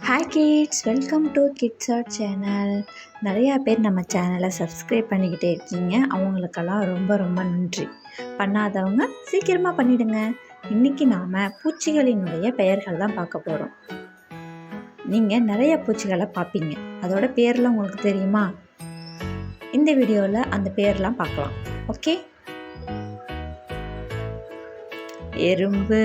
Hi kids, welcome to kids art channel. நிறையா பேர் நம்ம சேனலை சப்ஸ்கிரைப் பண்ணிக்கிட்டே இருக்கீங்க. அவங்களுக்கெல்லாம் ரொம்ப ரொம்ப நன்றி. பண்ணாதவங்க சீக்கிரமாக பண்ணிவிடுங்க. இன்றைக்கி நாம் பூச்சிகளினுடைய பெயர்கள் தான் பார்க்க போகிறோம். நீங்கள் நிறைய பூச்சிகளை பார்ப்பீங்க, அதோட பேர்லாம் உங்களுக்கு தெரியுமா? இந்த வீடியோவில் அந்த பேர்லாம் பார்க்கலாம். ஓகே. எறும்பு,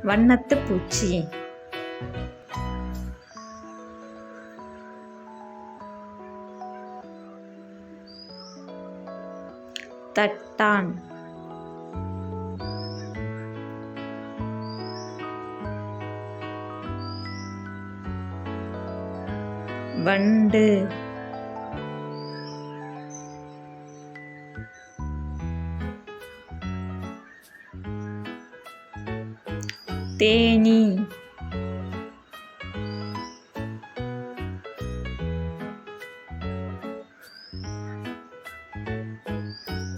வண்ணத்து பூச்சி, தட்டான், வண்டு, தேனி,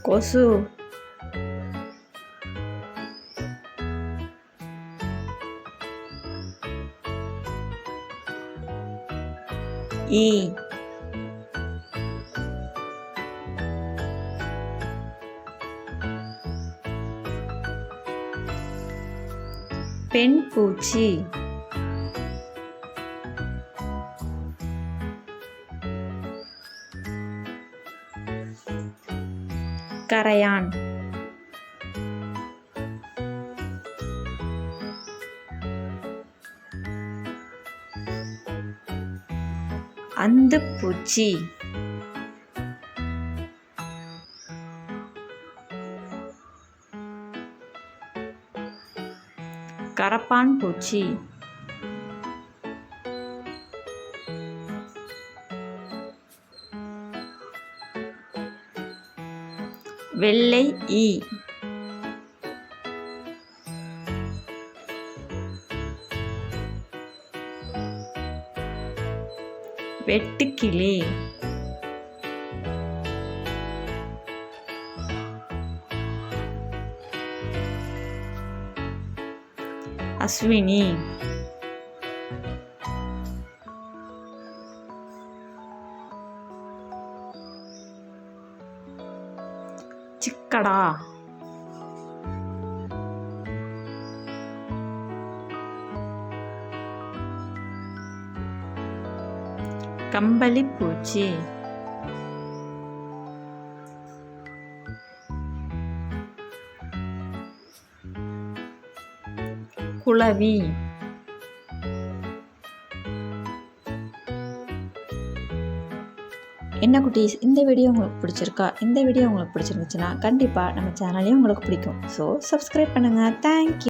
கொசு, ஈ, பெண் பூச்சி, கரையான், அந்துப்பூச்சி, கரப்பான் பூச்சி, வெள்ளை ஈ, வெட்டுக்கிளி, அஸ்வினி, சிக்கடா, கம்பளி பூச்சி, குளவி, என்ன குட்டீஸ், இந்த வீடியோ உங்களுக்கு பிடிச்சிருக்கா? இந்த வீடியோ உங்களுக்கு பிடிச்சிருந்துச்சுன்னா கண்டிப்பாக நம்ம சேனலையும் உங்களுக்கு பிடிக்கும். ஸோ சப்ஸ்கிரைப் பண்ணுங்கள். தேங்க்யூ.